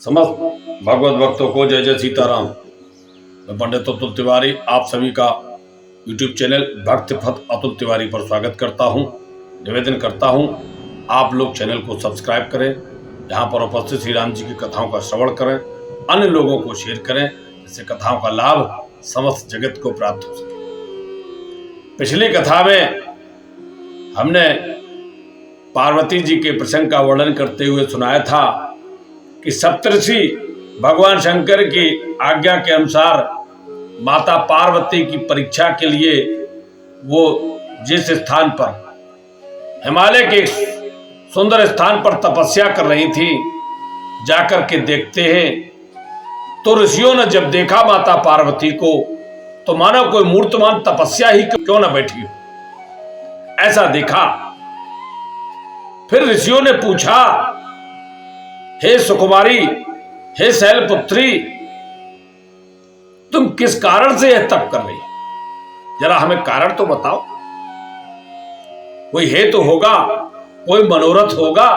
समस्त भगवत भक्तों को जय जय सीताराम। मैं पंडित अतुल तिवारी आप सभी का यूट्यूब चैनल भक्त पथ अतुल तिवारी पर स्वागत करता हूं। निवेदन करता हूं आप लोग चैनल को सब्सक्राइब करें, यहाँ पर उपस्थित श्री राम जी की कथाओं का श्रवण करें, अन्य लोगों को शेयर करें, जिससे कथाओं का लाभ समस्त जगत को प्राप्त हो सके। पिछली कथा में हमने पार्वती जी के प्रसंग का वर्णन करते हुए सुनाया था कि सप्तऋषि भगवान शंकर की आज्ञा के अनुसार माता पार्वती की परीक्षा के लिए वो जिस स्थान पर हिमालय के सुंदर स्थान पर तपस्या कर रही थी, जाकर के देखते हैं तो ऋषियों ने जब देखा माता पार्वती को तो मानो कोई मूर्तमान तपस्या ही क्यों न बैठी हो, ऐसा देखा। फिर ऋषियों ने पूछा, हे सुकुमारी, हे शैलपुत्री, तुम किस कारण से यह तप कर रही, जरा हमें कारण तो बताओ। कोई हेतु होगा, कोई मनोरथ होगा।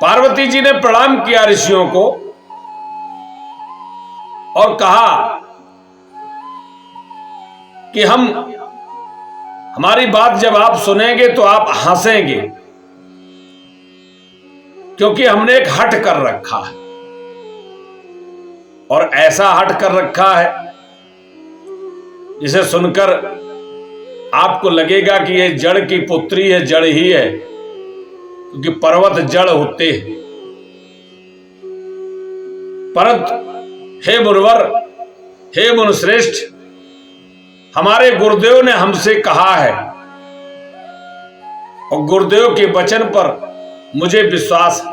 पार्वती जी ने प्रणाम किया ऋषियों को और कहा कि हमारी बात जब आप सुनेंगे तो आप हंसेंगे, क्योंकि हमने एक हट कर रखा है और ऐसा हट कर रखा है जिसे सुनकर आपको लगेगा कि ये जड़ की पुत्री है, जड़ ही है, क्योंकि पर्वत जड़ होते हैं। परंतु हे मुनिवर, हे मुनिश्रेष्ठ, हमारे गुरुदेव ने हमसे कहा है और गुरुदेव के वचन पर मुझे विश्वास है।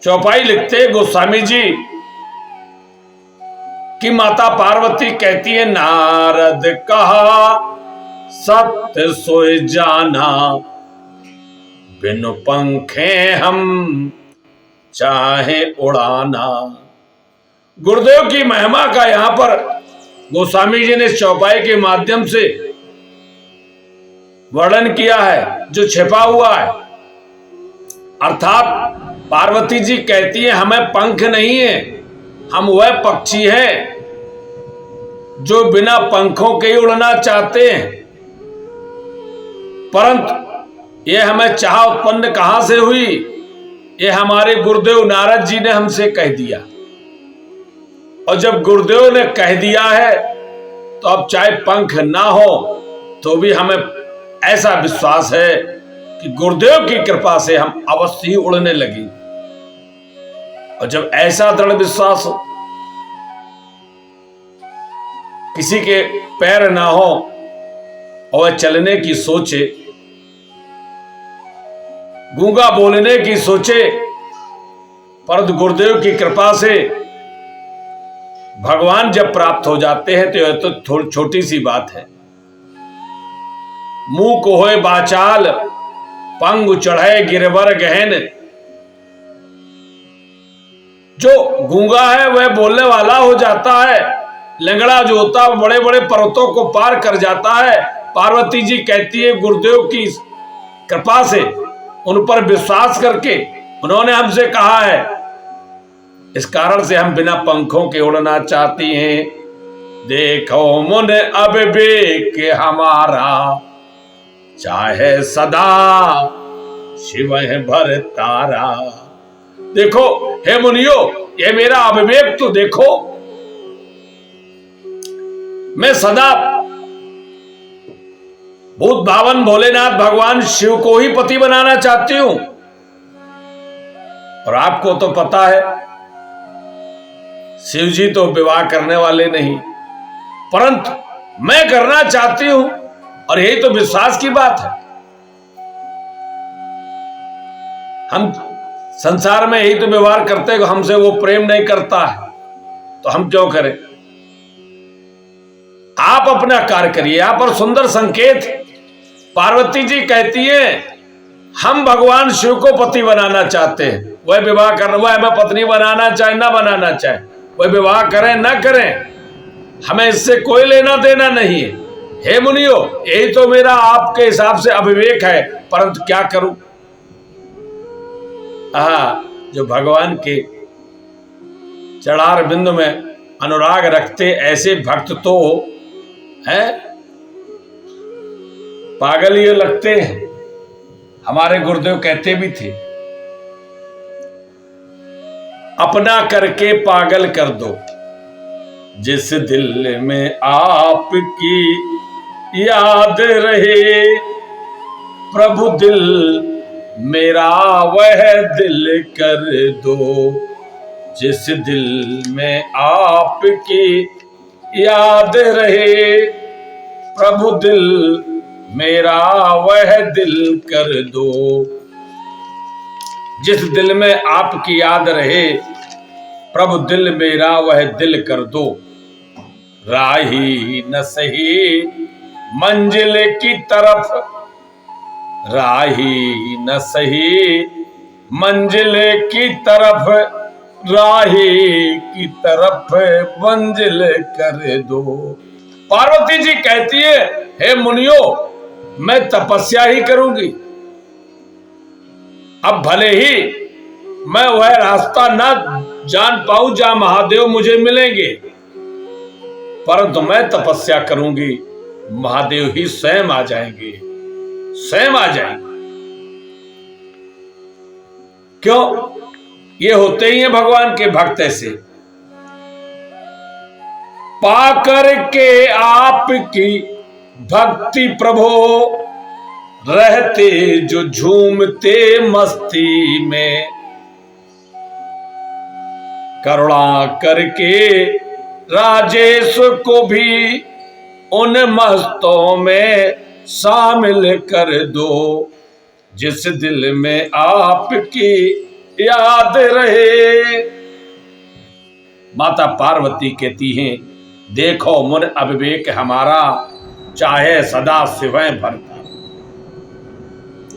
चौपाई लिखते गोस्वामी जी कि माता पार्वती कहती है, नारद कहा सत्य सोए जाना, बिनु पंखे हम चाहे उड़ाना। गुरुदेव की महिमा का यहां पर गोस्वामी जी ने चौपाई के माध्यम से वर्णन किया है, जो छिपा हुआ है। अर्थात पार्वती जी कहती है, हमें पंख नहीं है, हम वह पक्षी हैं जो बिना पंखों के ही उड़ना चाहते हैं। परंतु यह हमें चाह उत्पन्न कहां से हुई, यह हमारे गुरुदेव नारद जी ने हमसे कह दिया। और जब गुरुदेव ने कह दिया है तो अब चाहे पंख ना हो तो भी हमें ऐसा विश्वास है कि गुरुदेव की कृपा से हम अवश्य ही उड़ने लगे। और जब ऐसा दृढ़ विश्वास हो, किसी के पैर ना हो और वह चलने की सोचे, गूंगा बोलने की सोचे, परंतु गुरुदेव की कृपा से भगवान जब प्राप्त हो जाते हैं तो यह तो थोड़ी छोटी सी बात है। मुंह को होए बाचाल, पंग चढ़े गिरवर गहन। जो गूंगा है वह बोलने वाला हो जाता है, लंगड़ा जो होता है बड़े बड़े पर्वतों को पार कर जाता है। पार्वती जी कहती है, गुरुदेव की कृपा से उन पर विश्वास करके उन्होंने हमसे कहा है, इस कारण से हम बिना पंखों के उड़ना चाहती हैं। देखो मुन अविवेक हमारा, चाहे सदा शिव भर तारा। देखो हे मुनियो, ये मेरा अविवेक तो देखो, मैं सदा भूत भावन भोलेनाथ भगवान शिव को ही पति बनाना चाहती हूं। और आपको तो पता है शिव जी तो विवाह करने वाले नहीं, परंतु मैं करना चाहती हूं और यही तो विश्वास की बात है। हम संसार में यही तो व्यवहार करते हैं, हमसे वो प्रेम नहीं करता है तो हम क्यों करें। आप अपना कार्य करिए। यहां पर सुंदर संकेत, पार्वती जी कहती है, हम भगवान शिव को पति बनाना चाहते हैं। वह विवाह कर, वह हमें पत्नी बनाना चाहे ना बनाना चाहे, वह विवाह करें ना करें, हमें इससे कोई लेना देना नहीं है। हे मुनियो, यही तो मेरा आपके हिसाब से अविवेक है, परंतु क्या करूं। जो भगवान के चढ़ार बिंदु में अनुराग रखते ऐसे भक्त तो है पागल ये लगते हैं। हमारे गुरुदेव कहते भी थे, अपना करके पागल कर दो, जिस दिल में आपकी याद रहे, प्रभु दिल मेरा वह दिल कर दो, जिस दिल में आपकी याद रहे, प्रभु दिल मेरा वह दिल कर दो। जिस दिल में आपकी याद रहे, प्रभु दिल मेरा वह दिल कर दो। राही न सही मंजिल की तरफ, राही न सही मंजिल की तरफ, राही की तरफ मंजिल कर दो। पार्वती जी कहती है, हे मुनियो, मैं तपस्या ही करूंगी। अब भले ही मैं वह रास्ता न जान पाऊं जहां महादेव मुझे मिलेंगे, परंतु मैं तपस्या करूंगी, महादेव ही स्वयं आ जाएंगे, स्वयं आ जाएंगे। क्यों? ये होते ही हैं भगवान के भक्त ऐसे, पाकर के आपकी भक्ति प्रभो, रहते जो झूमते मस्ती में, करुणा करके राजेश को भी उन मस्तों में शामिल कर दो, जिस दिल में आपकी याद रहे। माता पार्वती कहती हैं, देखो मुन अविवेक हमारा, चाहे सदा शिवय भरता।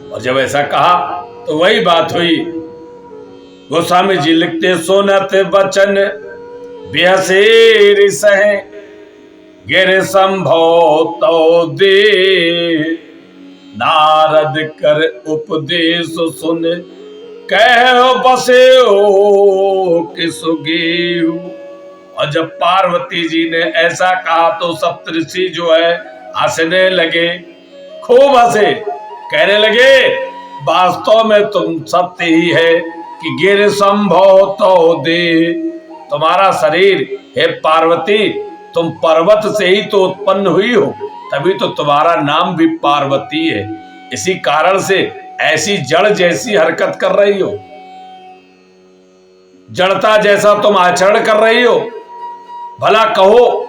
और जब ऐसा कहा तो वही बात हुई। गोस्वामी जी लिखते, सोनत बचन बेहसेर सहे, गिर संभव तो दे, नारद कर उपदेश सुन, कह बसे हो किसुगेहु। और जब पार्वती जी ने ऐसा कहा तो सप्तऋषि जो है हंसने लगे, खूब हंसे, कहने लगे, वास्तव में तुम सत्य ही है कि गिर संभव तो दे। तुम्हारा शरीर हे पार्वती, तुम पर्वत से ही तो उत्पन्न हुई हो, तभी तो तुम्हारा नाम भी पार्वती है। इसी कारण से ऐसी जड़ जैसी हरकत कर रही हो, जड़ता जैसा तुम आचरण कर रही हो। भला कहो,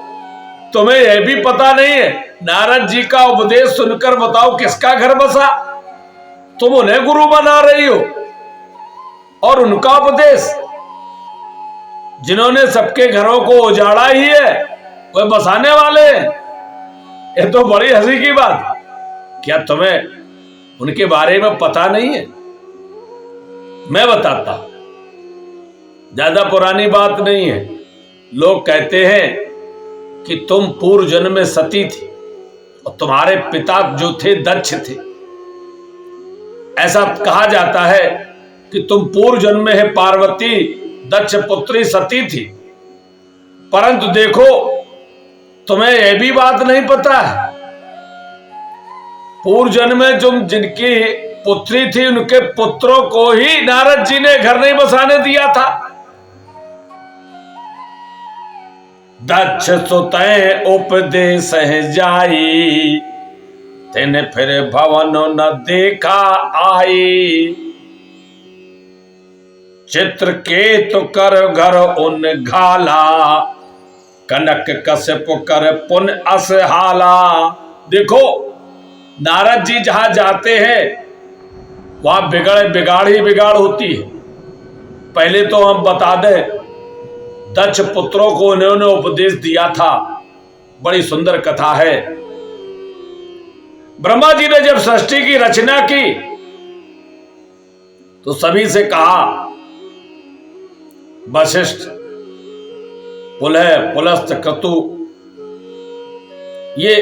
तुम्हें यह भी पता नहीं है, नारद जी का उपदेश सुनकर बताओ किसका घर बसा। तुम उन्हें गुरु बना रही हो, और उनका उपदेश जिन्होंने सबके घरों को उजाड़ा ही है, वह बसाने वाले हैं। यह तो बड़ी हंसी की बात। क्या तुम्हें उनके बारे में पता नहीं है? मैं बताता, ज्यादा पुरानी बात नहीं है। लोग कहते हैं कि तुम पूर्व जन्म में सती थी और तुम्हारे पिता जो थे दक्ष थे। ऐसा कहा जाता है कि तुम पूर्व जन्म में है पार्वती दक्ष पुत्री सती थी, परंतु देखो तुम्हें यह भी बात नहीं पता है, पूर्व जन्म में तुम जिनकी पुत्री थी उनके पुत्रों को ही नारद जी ने घर नहीं बसाने दिया था। दक्ष सुतय उपदेश जाई, तेने फिर भवन न देखा आई, चित्रकेतु कर घर उन घाला, कनक कश्यप कर पुन असहाला। देखो नारद जी जहां जाते हैं वहां बिगाड़ ही बिगाड़ होती है। पहले तो हम बता दें, दक्ष पुत्रों को उन्होंने उपदेश दिया था। बड़ी सुंदर कथा है। ब्रह्मा जी ने जब सृष्टि की रचना की तो सभी से कहा, वशिष्ठ, पुलह, पुलस्त, क्रतु, ये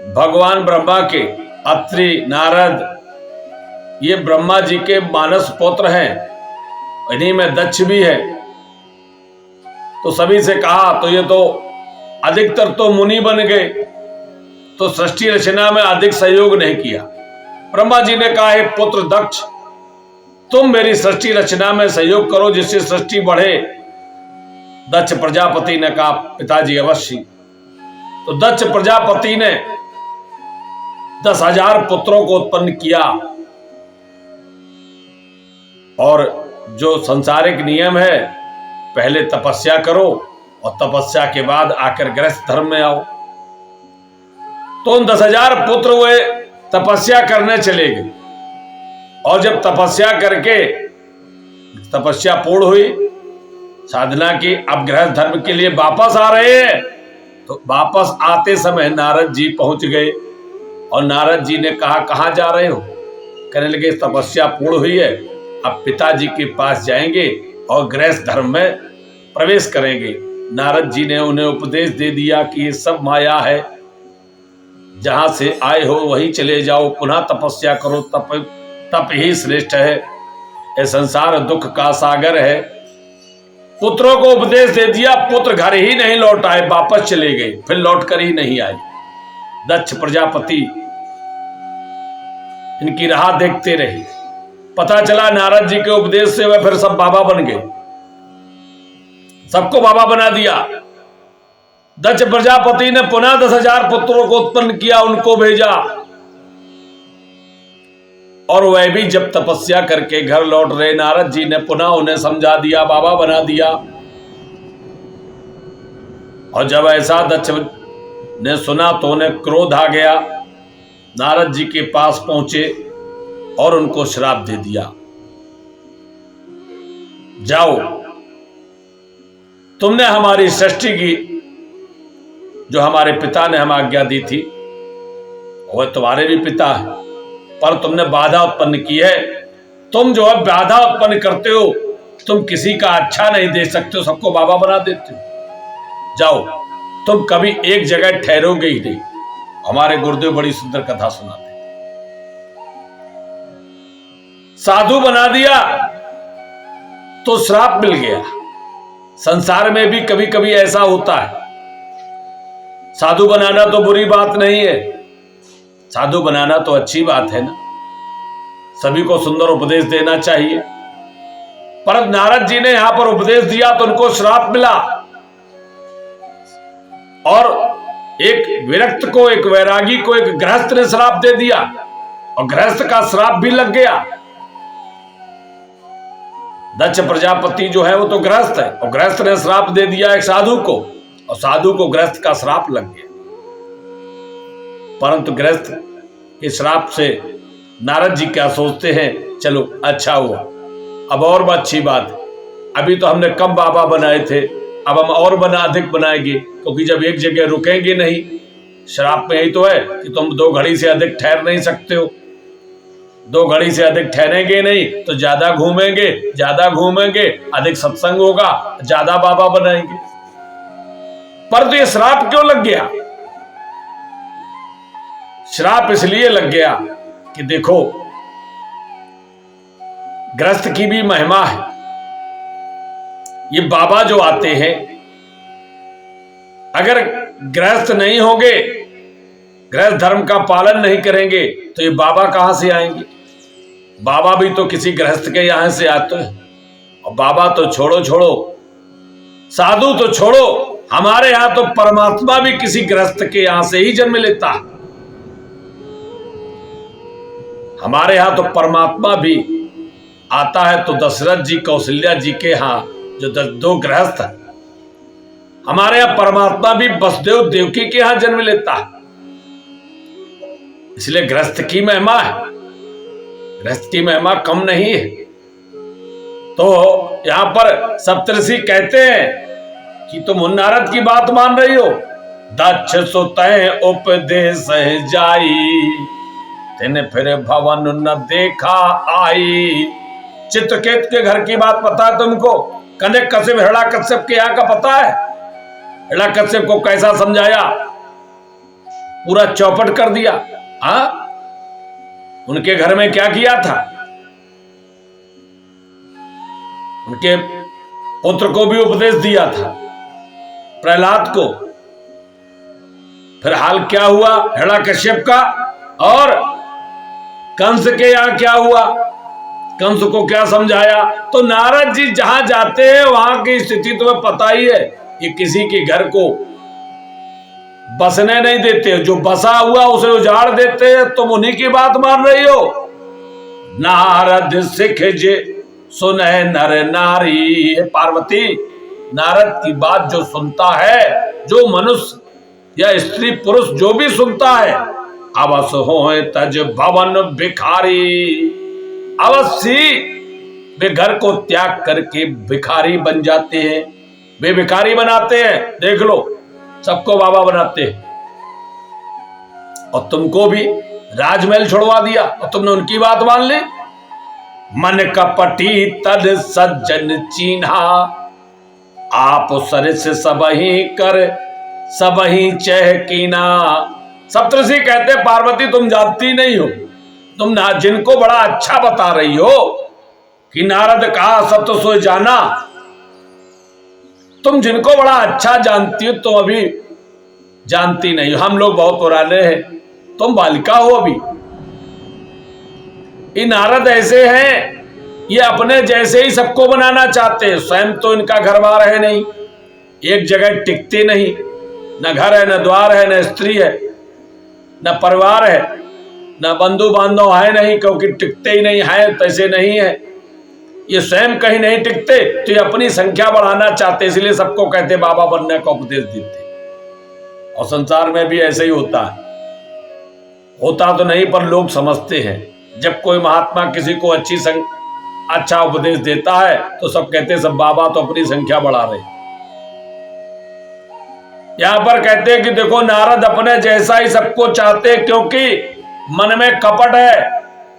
भगवान ब्रह्मा के अत्रि, नारद, ये ब्रह्मा जी के मानस पुत्र हैं, इन्हीं में दक्ष भी है। तो सभी से कहा तो ये तो अधिकतर तो मुनि बन गए, तो सृष्टि रचना में अधिक सहयोग नहीं किया। ब्रह्मा जी ने कहा, हे पुत्र दक्ष, तुम मेरी सृष्टि रचना में सहयोग करो जिससे सृष्टि बढ़े। दक्ष प्रजापति ने कहा, पिताजी अवश्य। तो दक्ष प्रजापति ने 10,000 पुत्रों को उत्पन्न किया। और जो सांसारिक नियम है, पहले तपस्या करो और तपस्या के बाद आकर गृहस्थ धर्म में आओ। तो उन 10,000 पुत्र हुए तपस्या करने चले गए, और जब तपस्या करके तपस्या पूर्ण हुई, साधना की, अब गृहस्थ धर्म के लिए वापस आ रहे हैं। तो वापस आते समय नारद जी पहुंच गए, और नारद जी ने कहा, कहां जा रहे हो? कहने लगे, तपस्या पूर्ण हुई है, अब पिताजी के पास जाएंगे और गृहस्थ धर्म में प्रवेश करेंगे। नारद जी ने उन्हें उपदेश दे दिया कि ये सब माया है, जहां से आए हो वहीं चले जाओ, पुनः तपस्या करो, तप ही श्रेष्ठ है, ये संसार दुख का सागर है। पुत्रों को उपदेश दे दिया, पुत्र घर ही नहीं लौट आए, वापस चले गए, फिर लौट कर ही नहीं आए। दक्ष प्रजापति इनकी राह देखते रहे। पता चला नारद जी के उपदेश से वह फिर सब बाबा बन गए, सबको बाबा बना दिया। दक्ष प्रजापति ने पुनः 10,000 पुत्रों को उत्पन्न किया, उनको भेजा, और वह भी जब तपस्या करके घर लौट रहे, नारद जी ने पुनः उन्हें समझा दिया, बाबा बना दिया। और जब ऐसा दक्ष ने सुना तो उन्हें क्रोध आ गया, नारद जी के पास पहुंचे और उनको श्राप दे दिया, जाओ, तुमने हमारी सृष्टि की, जो हमारे पिता ने हमें आज्ञा दी थी, वह तुम्हारे भी पिता है, पर तुमने बाधा उत्पन्न की है। तुम जो है बाधा उत्पन्न करते हो, तुम किसी का अच्छा नहीं दे सकते हो, सबको बाबा बना देते हो। जाओ, तुम कभी एक जगह ठहरोगे ही नहीं। हमारे गुरुदेव बड़ी सुंदर कथा सुनाते, साधु बना दिया तो श्राप मिल गया। संसार में भी कभी कभी ऐसा होता है। साधु बनाना तो बुरी बात नहीं है, साधु बनाना तो अच्छी बात है ना, सभी को सुंदर उपदेश देना चाहिए। पर नारद जी ने यहां पर उपदेश दिया तो उनको श्राप मिला, और एक विरक्त को, एक वैरागी को, एक गृहस्थ ने श्राप दे दिया, और गृहस्थ का श्राप भी लग गया। दक्ष प्रजापति जो है वो तो गृहस्थ है, और गृहस्थ ने श्राप दे दिया एक साधु को, और साधु को गृहस्थ का श्राप लग गया। परंतु गृहस्थ के श्राप से नारद जी क्या सोचते हैं, चलो अच्छा हुआ, अब और अच्छी बात, अभी तो हमने कम बाबा बनाए थे, अब हम और अधिक बनाएंगे, क्योंकि जब एक जगह रुकेंगे नहीं, श्राप में यही तो है कि तुम 2 घड़ी से अधिक ठहर नहीं सकते हो। 2 घड़ी से अधिक ठहरेंगे नहीं तो ज्यादा घूमेंगे, अधिक सत्संग होगा, ज्यादा बाबा बनाएंगे। पर तो ये श्राप क्यों लग गया? श्राप इसलिए लग गया कि देखो, गृहस्थ की भी महिमा है। ये बाबा जो आते हैं, अगर गृहस्थ नहीं होंगे, गृहस्थ धर्म का पालन नहीं करेंगे, तो ये बाबा कहां से आएंगे? बाबा भी तो किसी गृहस्थ के यहां से आते हैं। और बाबा तो छोड़ो, साधु तो छोड़ो, हमारे यहां तो परमात्मा भी किसी गृहस्थ के यहां से ही जन्म लेता है। हमारे यहां तो परमात्मा भी आता है तो दशरथ जी, कौशल्या जी के यहां जो 2 गृहस्थ है, हमारे यहां परमात्मा भी वसुदेव देवकी के यहां जन्म लेता है। इसलिए गृहस्थ की महिमा है, गृहस्थ की महिमा कम नहीं है। तो यहां पर सप्तऋषि कहते हैं कि तुम नारद की बात मान रही हो। दक्ष सुतै उपदेश जाई, तेने फिर भवन न देखा आई। चित्रकेत के घर की बात पता है तुमको? कन्या कश्यप, हिरण्याकश्यप के यहाँ का पता है? हिरण्याकश्यप को कैसा समझाया पूरा चौपट कर दिया। हाँ, उनके घर में क्या किया था? उनके पुत्र को भी उपदेश दिया था, प्रहलाद को। फिर हाल क्या हुआ हिरण्यकश्यप का? और कंस के यहां क्या हुआ? कंस को क्या समझाया? तो नारद जी जहां जाते हैं वहां की स्थिति तुम्हें पता ही है। ये किसी के घर को बसने नहीं देते, जो बसा हुआ उसे उजाड़ देते हैं। तुम उन्हीं की बात मान रही हो। नारद सिख जे सुने नर नारी। पार्वती, नारद की बात जो सुनता है, जो मनुष्य या स्त्री पुरुष जो भी सुनता है, अवश्य होए तज भवन भिखारी। अवश्य वे घर को त्याग करके भिखारी बन जाते हैं। वे भिखारी बनाते हैं। देख लो, सबको बाबा बनाते हैं। और तुमको भी राजमहल छुड़वा दिया और तुमने उनकी बात मान ली। मन कपटी तद सज्जन चीन्हा, आप सरिस सबही कर सबही चह कीना। सप्तऋषि कहते पार्वती तुम जानती नहीं हो, तुम ना जिनको बड़ा अच्छा बता रही हो कि नारद कहा सब तो सो जाना, तुम जिनको बड़ा अच्छा जानती हो तुम अभी जानती नहीं हो। हम लोग बहुत पुराने हैं, तुम बालिका हो अभी। ये नारद ऐसे हैं, ये अपने जैसे ही सबको बनाना चाहते हैं। स्वयं तो इनका घर बार है नहीं, एक जगह टिकते नहीं, न घर है, न द्वार है, न स्त्री है, न परिवार है, न बंधु बांधव है नहीं, क्योंकि टिकते ही नहीं है, तैसे नहीं है। ये स्वयं कहीं नहीं टिकते तो ये अपनी संख्या बढ़ाना चाहते, इसलिए सबको कहते बाबा बनने का उपदेश देते। और संसार में भी ऐसे ही होता है। होता तो नहीं पर लोग समझते हैं। जब कोई महात्मा किसी को अच्छा उपदेश देता है तो सब कहते हैं सब बाबा तो अपनी संख्या बढ़ा रहे। यहां पर कहते हैं कि देखो नारद अपने जैसा ही सबको चाहते, क्योंकि मन में कपट है,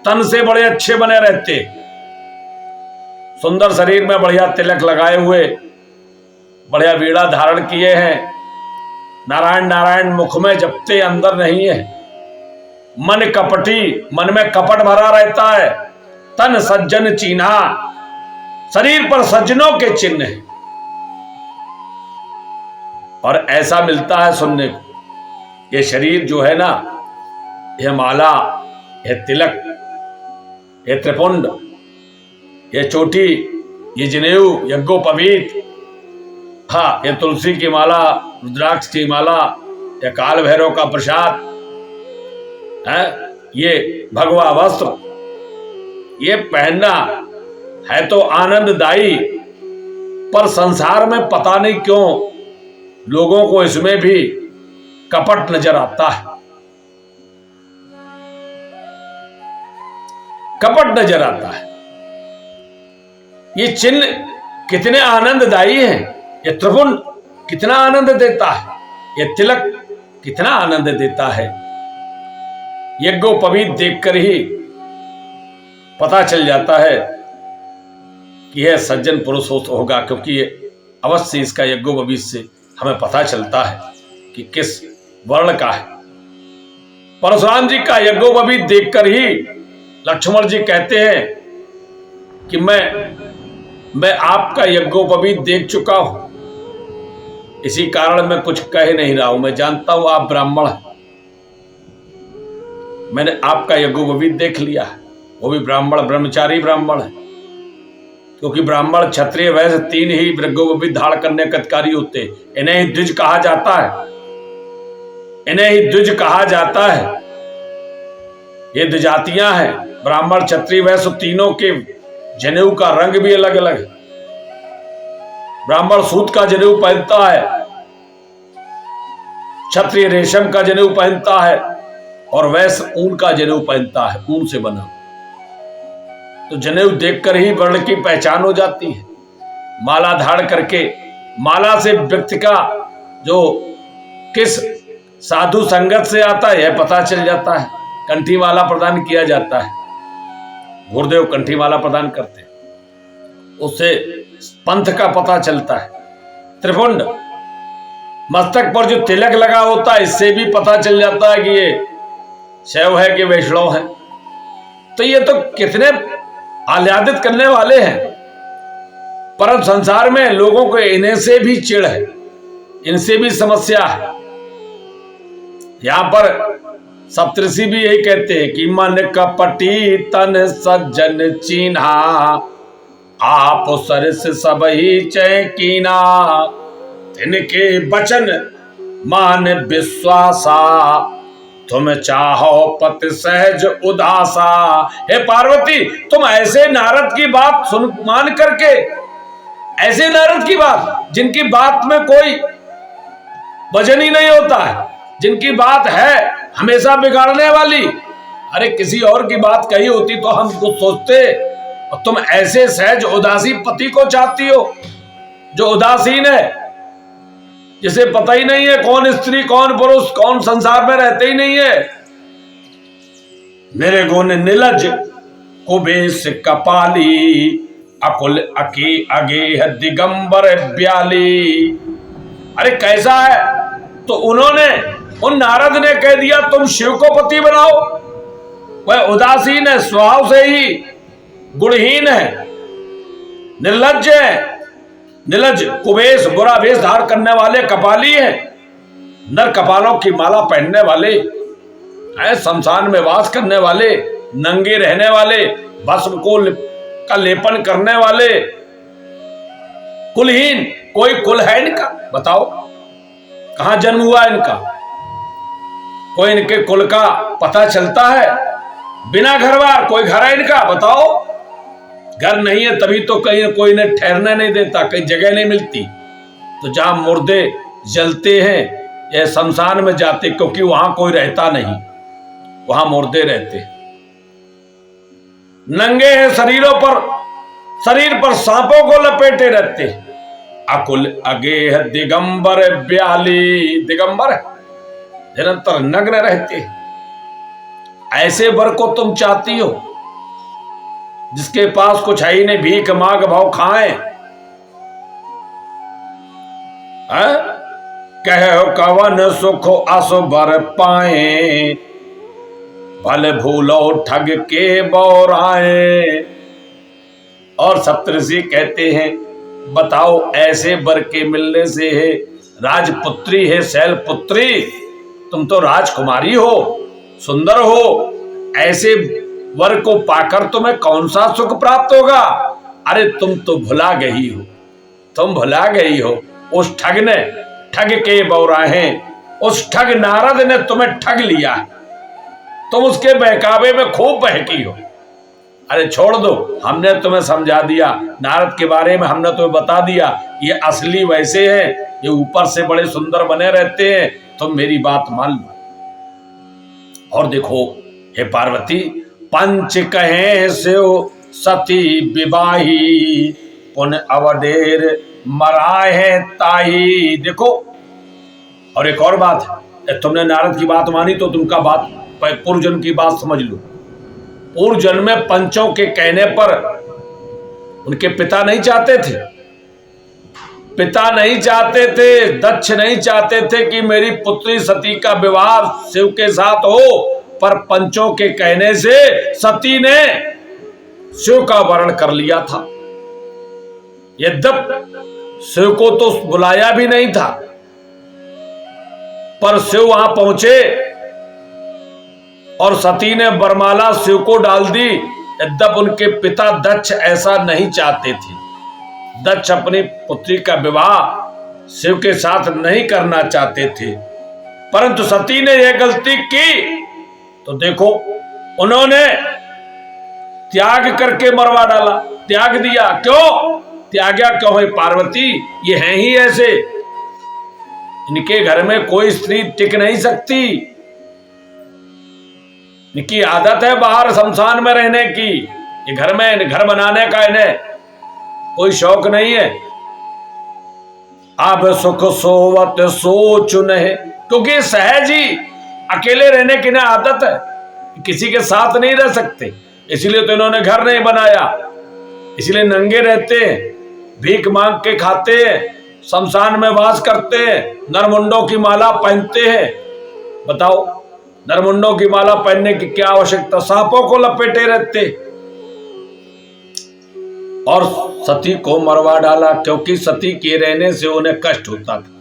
तन से बड़े अच्छे बने रहते, सुंदर शरीर में बढ़िया तिलक लगाए हुए, बढ़िया वीणा धारण किए हैं, नारायण नारायण मुख में जपते, अंदर नहीं है। मन कपटी, मन में कपट भरा रहता है। तन सज्जन चिन्हा, शरीर पर सज्जनों के चिन्ह है। और ऐसा मिलता है सुनने को। ये शरीर जो है ना, यह माला, यह तिलक, यह त्रिपुंड, यह चोटी, ये जनेऊ, यज्ञोपवीत, हाँ, ये तुलसी की माला, रुद्राक्ष की माला, यह काल भैरव का प्रसाद है, ये भगवा वस्त्र, ये पहनना है तो आनंददायी। पर संसार में पता नहीं क्यों लोगों को इसमें भी कपट नजर आता है, कपट नजर आता है। ये चिन्ह कितने आनंददायी हैं, ये त्रिपुंड कितना आनंद देता है, ये तिलक कितना आनंद देता है। यज्ञोपवीत देखकर ही पता चल जाता है कि यह सज्जन पुरुष होगा, क्योंकि ये अवश्य इसका यज्ञोपवीत से हमें पता चलता है कि किस वर्ण का है। परशुराम जी का यज्ञोपवीत देखकर ही लक्ष्मण जी कहते हैं कि मैं आपका यज्ञोपवीत देख चुका हूं, इसी कारण मैं कुछ कह नहीं रहा हूं। मैं जानता हूं आप ब्राह्मण हैं, मैंने आपका यज्ञोपवीत देख लिया है। वो भी ब्राह्मण, ब्रह्मचारी ब्राह्मण है, क्योंकि ब्राह्मण क्षत्रिय वैश्य तीन ही यज्ञोपवीत धारण करने के अधिकारी होते हैं। इन्हें ही द्विज कहा जाता है, इन्हें ही द्विज कहा जाता है। ये द्विजातियां हैं, ब्राह्मण क्षत्रिय वैश्य तीनों के जनेऊ का रंग भी अलग अलग है। ब्राह्मण सूत का जनेऊ पहनता है, क्षत्रिय रेशम का जनेऊ पहनता है, और वैश्य ऊन का जनेऊ पहनता है, ऊन से बना। तो जनेऊ देखकर ही वर्ण की पहचान हो जाती है। माला धारण करके, माला से व्यक्ति का जो किस साधु संगत से आता है यह पता चल जाता है। कंठी माला प्रदान किया जाता है, गुरुदेव कंठी माला प्रदान करते हैं, उससे पंथ का पता चलता है। त्रिपुंड मस्तक पर जो तिलक लगा होता है इससे भी पता चल जाता है कि ये शैव है कि वैष्णव है। तो ये तो कितने आह्लादित करने वाले हैं, परंतु संसार में लोगों को इन्हें से भी चिढ़ है, इनसे भी समस्या है। यहां पर सप्तऋषि भी यही कहते हैं कि मन कपटी तन सज्जन चीन्हा, आप सरस सब ही चय कीना, इनके वचन मान विश्वासा, तुम चाहो पति सहज उदासा। हे पार्वती, तुम ऐसे नारद की बात सुन मान करके, ऐसे नारद की बात जिनकी बात में कोई वजन ही नहीं होता है, जिनकी बात है हमेशा बिगाड़ने वाली, अरे किसी और की बात कही होती तो हम कुछ सोचते, और तुम ऐसे सहज उदासी पति को चाहती हो जो उदासीन है, जिसे पता ही नहीं है कौन स्त्री कौन पुरुष, कौन संसार में रहते ही नहीं है। मेरे गुण निलज कुबेश कपाली, अकुल अकी अगे दिगंबर ब्याली। अरे कैसा है, तो उन्होंने, उन नारद ने कह दिया तुम शिव को पति बनाओ, वह उदासीन है, स्वभाव से ही गुणहीन है, निर्लज्ज है, निलज कुबेश बुरा वेश धारण करने वाले कपाली हैं, नर कपालों की माला पहनने वाले, शमशान में वास करने वाले, नंगे रहने वाले, भस्म को का लेपन करने वाले, कुलहीन। कोई कुल है इनका? बताओ कहां जन्म हुआ इनका? कोई इनके कुल का पता चलता है? बिना घर बार कोई घर है इनका? बताओ। घर नहीं है तभी तो कहीं कोई ने ठहरने नहीं देता, कहीं जगह नहीं मिलती, तो जहां मुर्दे जलते हैं या शमशान में जाते, क्योंकि वहां कोई रहता नहीं, वहां मुर्दे रहते। नंगे हैं शरीरों पर, शरीर पर सांपों को लपेटे रहते। अकुल अगेह दिगंबर ब्याली, दिगंबर निरंतर नग्न रहते। ऐसे वर को तुम चाहती हो जिसके पास कुछ है ही नहीं, भीख मांग भाव खाए। कहो कवन सुख असुबर पाए, भले भूलो ठग के बौराए। और सप्तऋषि कहते हैं बताओ ऐसे वर के मिलने से है, राजपुत्री है शैलपुत्री, तुम तो राजकुमारी हो, सुंदर हो, ऐसे वर को पाकर तुम्हें कौन सा सुख प्राप्त होगा? अरे तुम तो भुला गई हो, तुम भुला गई हो। उस ठग ने, ठग के बौराहे, उस ठग नारद ने तुम्हें ठग लिया, तुम उसके बहकावे में खूब बहकी हो। अरे छोड़ दो, हमने तुम्हें समझा दिया, नारद के बारे में हमने तुम्हें बता दिया, ये असली वैसे हैं, ये ऊपर से बड़े सुंदर बने रहते हैं, तुम मेरी बात मान लो। और देखो हे पार्वती, पंच कहे शिव सती विवाही, पुन अवडेर मराए ताही। देखो, और एक और बात है, तुमने नारद की बात मानी तो तुमका बात पूर्व जन्म की बात समझ लो। पूर्व जन्म में पंचों के कहने पर उनके पिता नहीं चाहते थे, पिता नहीं चाहते थे, दक्ष नहीं चाहते थे कि मेरी पुत्री सती का विवाह शिव के साथ हो, पर पंचों के कहने से सती ने शिव का वर्ण कर लिया था। यद्यपि शिव को तो बुलाया भी नहीं था, पर शिव वहां पहुंचे और सती ने बरमाला शिव को डाल दी। यद्यपि उनके पिता दक्ष ऐसा नहीं चाहते थे, दक्ष अपनी पुत्री का विवाह शिव के साथ नहीं करना चाहते थे, परंतु सती ने यह गलती की तो देखो उन्होंने त्याग करके मरवा डाला, त्याग दिया। क्यों त्यागा? क्यों है पार्वती, ये हैं ही ऐसे, इनके घर में कोई स्त्री टिक नहीं सकती, इनकी आदत है बाहर शमशान में रहने की, ये घर में घर बनाने का इन्हें कोई शौक नहीं है। अब सुख सोवत सोच नहीं, क्योंकि सहज ही अकेले रहने की ना आदत है, किसी के साथ नहीं रह सकते, इसलिए तो इन्होंने घर नहीं बनाया, इसलिए नंगे रहते हैं, भीख मांग के खाते हैं, शमशान में वास करते हैं, नरमुंडों की माला पहनते हैं। बताओ, नरमुंडों की माला पहनने की क्या आवश्यकता, सांपों को लपेटे रहते। और सती को मरवा डाला, क्योंकि सती के रहने से उन्हें कष्ट होता था,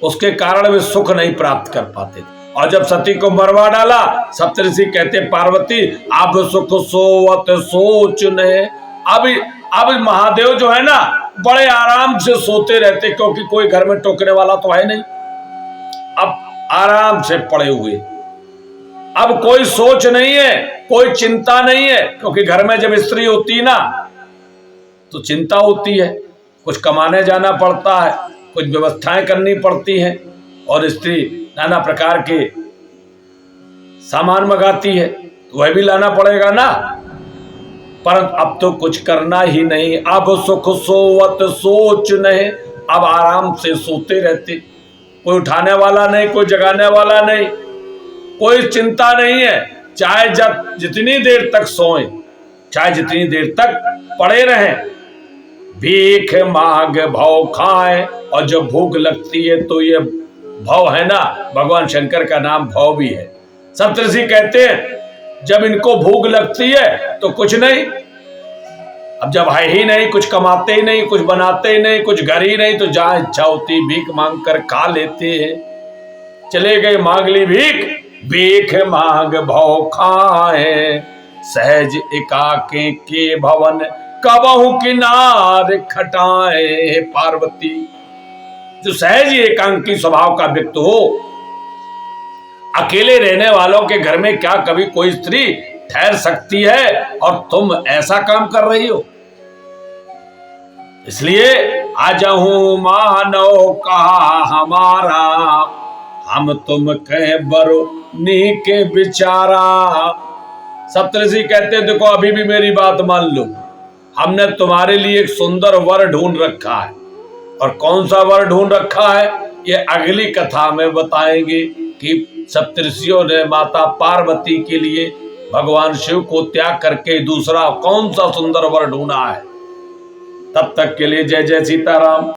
उसके कारण वे सुख नहीं प्राप्त कर पाते थे। और जब सती को मरवा डाला, सप्तऋषि कहते पार्वती अब सुख सोवत सोच ने। अब महादेव जो है ना, बड़े आराम से सोते रहते, क्योंकि कोई घर में टोकने वाला तो है नहीं। अब आराम से पड़े हुए, अब कोई सोच नहीं है, कोई चिंता नहीं है, क्योंकि घर में जब स्त्री होती ना तो चिंता होती है, कुछ कमाने जाना पड़ता है, कुछ व्यवस्थाएं करनी पड़ती हैं, और स्त्री नाना प्रकार के सामान मंगाती है, तो वह भी लाना पड़ेगा ना। परंतु अब तो कुछ करना ही नहीं, अब सुख सोवत सोच नहीं, अब आराम से सोते रहते, कोई उठाने वाला नहीं, कोई जगाने वाला नहीं, कोई चिंता नहीं है। चाहे जब जितनी देर तक सोएं, चाहे जितनी देर तक पड़े रहें, भीख मांग भव खाएं। और जब भूख लगती है तो ये भव है ना, भगवान शंकर का नाम भव भी है। सप्तऋषि कहते हैं जब इनको भूख लगती है तो कुछ नहीं, अब जब है ही नहीं, कुछ कमाते ही नहीं, कुछ बनाते ही नहीं, कुछ घर ही नहीं, तो जहां इच्छा होती भीख मांग कर खा लेते हैं। चले गए मांग ली भीख, भीख मांग भव खाए, सहज एकाके के भवन कबहु किनार खटाए। पार्वती, जो सहज एकांकी स्वभाव का व्यक्ति हो, अकेले रहने वालों के घर में क्या कभी कोई स्त्री ठहर सकती है, और तुम ऐसा काम कर रही हो। इसलिए आजहू मानव कहा हमारा, हम तुम कहे बरो नी के बिचारा। सप्तऋषि कहते देखो अभी भी मेरी बात मान लो, हमने तुम्हारे लिए एक सुंदर वर ढूंढ रखा है। और कौन सा वर ढूंढ रखा है ये अगली कथा में बताएंगे, कि सप्तऋषियों ने माता पार्वती के लिए भगवान शिव को त्याग करके दूसरा कौन सा सुंदर वर ढूंढा है। तब तक के लिए जय जय सीताराम।